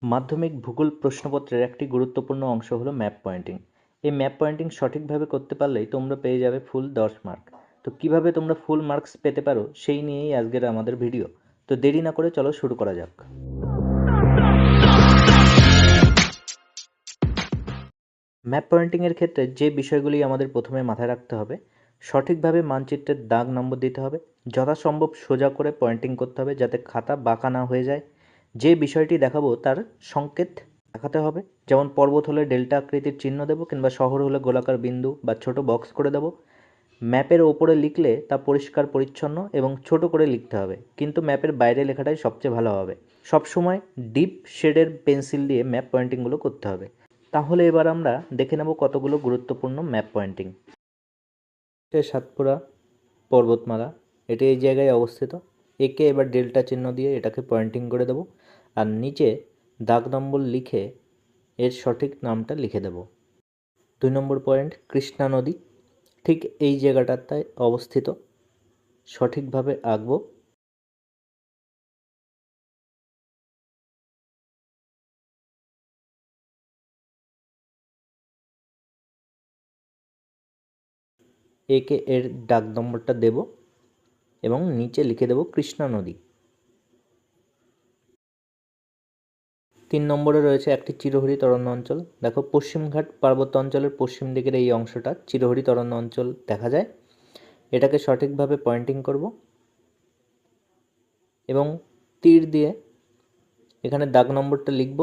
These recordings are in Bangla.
মাধ্যমিক ভূগোল প্রশ্নপত্রের একটি গুরুত্বপূর্ণ অংশ হলো ম্যাপ পয়েন্টিং। এই ম্যাপ পয়েন্টিং সঠিকভাবে করতে পারলেই তোমরা পেয়ে যাবে ফুল 10 মার্ক। তো কিভাবে তোমরা ফুল মার্কস পেতে পারো সেই নিয়েই আজকের আমাদের ভিডিও। তো দেরি না করে চলো শুরু করা যাক। ম্যাপ পয়েন্টিংয়ের ক্ষেত্রে যে বিষয়গুলি আমাদের প্রথমে মাথায় রাখতে হবে, সঠিকভাবে মানচিত্রের দাগ নম্বর দিতে হবে, যথাসম্ভব সোজা করে পয়েন্টিং করতে হবে যাতে খাতা বাঁকা না হয়ে যায়। যে বিষয়টি দেখাবো তার সংকেত দেখাতে হবে, যেমন পর্বত হলে ডেল্টা আকৃতির চিহ্ন দেবো কিংবা শহর হলে গোলাকার বিন্দু বা ছোট বক্স করে দেবো। ম্যাপের ওপরে লিখলে তা পরিষ্কার পরিচ্ছন্ন এবং ছোট করে লিখতে হবে, কিন্তু ম্যাপের বাইরে লেখাটাই সবচেয়ে ভালো হবে। সবসময় ডিপ শেডের পেন্সিল দিয়ে ম্যাপ পয়েন্টিংগুলো করতে হবে। তাহলে এবার আমরা দেখে নেব কতগুলো গুরুত্বপূর্ণ ম্যাপ পয়েন্টিং। সাতপুরা পর্বতমালা, এটি এই জায়গায় অবস্থিত। একে এবার ডেল্টা চিহ্ন দিয়ে এটাকে পয়েন্টিং করে দেব, আর নিচে দাগ নম্বর লিখে এর সঠিক নামটা লিখে দেব। 2 নম্বর পয়েন্ট, কৃষ্ণা নদী ঠিক এই জায়গাটাতে অবস্থিত, সঠিকভাবে আঁকবো। একে এর দাগ নম্বরটা দেব এবং নিচে লিখে দেব কৃষ্ণা নদী। 3 নম্বরে রয়েছে একটি চিরহরিত অরণ্য অঞ্চল। দেখো পশ্চিমঘাট পার্বত্য অঞ্চলের পশ্চিম দিকের এই অংশটা চিরহরিত অরণ্য অঞ্চল দেখা যায়। এটাকে সঠিকভাবে পয়েন্টিং করব এবং তীর দিয়ে এখানে দাগ নম্বরটা লিখব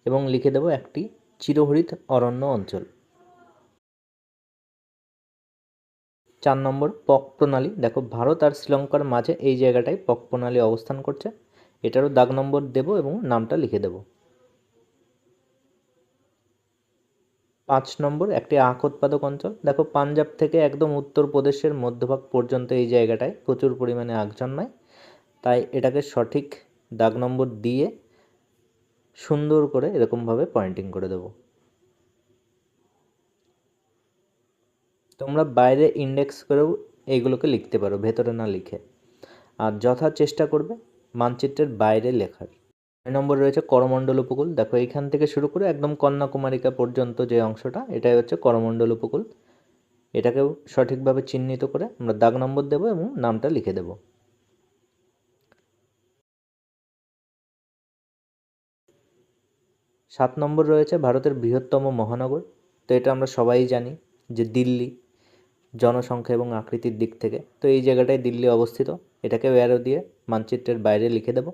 এবং লিখে দেব একটি চিরহরিত অরণ্য অঞ্চল। 4 নম্বর, পক প্রণালী। দেখো ভারত আর শ্রীলঙ্কার মাঝে এই জায়গাটায় পক প্রণালী অবস্থান করছে, এটারও দাগ নম্বর দেব এবং নামটা লিখে দেব। 5 নম্বর, একটি আখ উৎপাদক অঞ্চল। দেখো পাঞ্জাব থেকে একদম উত্তরপ্রদেশের মধ্যভাগ পর্যন্ত এই জায়গাটায় প্রচুর পরিমাণে আখ জন্মায়, তাই এটাকে সঠিক দাগ নম্বর দিয়ে সুন্দর করে এরকমভাবে পয়েন্টিং করে দেব। তোমরা বাইরে ইন্ডেক্স করেও এইগুলোকে লিখতে পারো, ভেতরে না লিখে, আর যথা চেষ্টা করবে মানচিত্রের বাইরে লেখার। 9 নম্বর রয়েছে করমণ্ডল উপকূল। দেখো এইখান থেকে শুরু করে একদম কন্যাকুমারিকা পর্যন্ত যে অংশটা, এটাই হচ্ছে করমণ্ডল উপকূল। এটাকেও সঠিকভাবে চিহ্নিত করে আমরা দাগ নম্বর দেব এবং নামটা লিখে দেব। 7 নম্বর রয়েছে ভারতের বৃহত্তম মহানগর। তো এটা আমরা সবাই জানি যে দিল্লি, জনসংখ্যা এবং আকৃতির দিক থেকে। তো এই জায়গাটায় দিল্লি অবস্থিত, এটাকে অ্যারো দিয়ে মানচিত্রের বাইরে লিখে দেব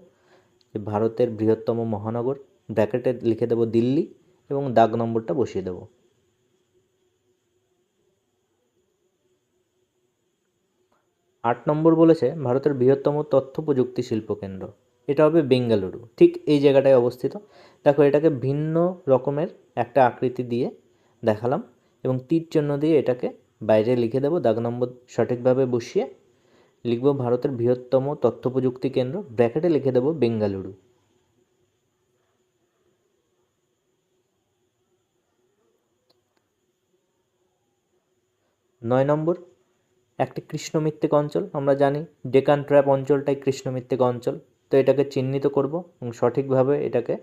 যে ভারতের বৃহত্তম মহানগর, ব্র্যাকেটে লিখে দেব দিল্লি এবং দাগ নম্বরটা বসিয়ে দেব। 8 নম্বর বলেছে ভারতের বৃহত্তম তথ্য প্রযুক্তি শিল্প কেন্দ্র, এটা হবে বেঙ্গালুরু, ঠিক এই জায়গাটায় অবস্থিত। দেখো এটাকে ভিন্ন রকমের একটা আকৃতি দিয়ে দেখালাম এবং তীর চিহ্ন দিয়ে এটাকে বাইরে লিখে দেব, দাগ নম্বর সঠিকভাবে বসিয়ে লিখব ভারতের বৃহত্তম তথ্য প্রযুক্তি কেন্দ্র, ব্র্যাকেটে লিখে দেব বেঙ্গালুরু। 9 নম্বর, একটি কৃষ্ণমৃত্তিক অঞ্চল। আমরা জানি ডেকান ট্র্যাপ অঞ্চলটাই কৃষ্ণমৃত্তিক অঞ্চল। তো এটাকে চিহ্নিত করব এবং সঠিকভাবে এটাকে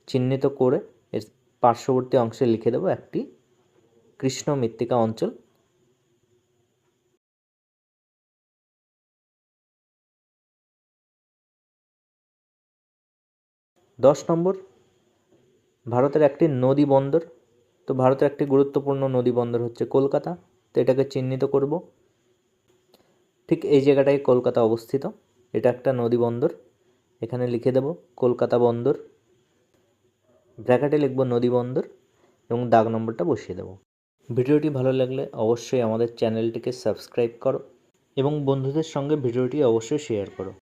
চিহ্নিত করে এর পার্শ্ববর্তী অংশে লিখে দেব একটি কৃষ্ণমৃত্তিকা অঞ্চল। 10 নম্বর, ভারতের একটি নদী বন্দর। তো ভারতের একটি গুরুত্বপূর্ণ নদী বন্দর হচ্ছে কলকাতা। তো এটাকে চিহ্নিত করব, ঠিক এই জায়গাটায় কলকাতা অবস্থিত, এটা একটা নদী বন্দর। এখানে লিখে দেব কলকাতা বন্দর, ব্র্যাকেটে লিখব নদী বন্দর এবং দাগ নম্বরটা বসিয়ে দেব। ভিডিওটি ভালো লাগলে অবশ্যই আমাদের চ্যানেলটিকে সাবস্ক্রাইব করো এবং বন্ধুদের সঙ্গে ভিডিওটি অবশ্যই শেয়ার করো।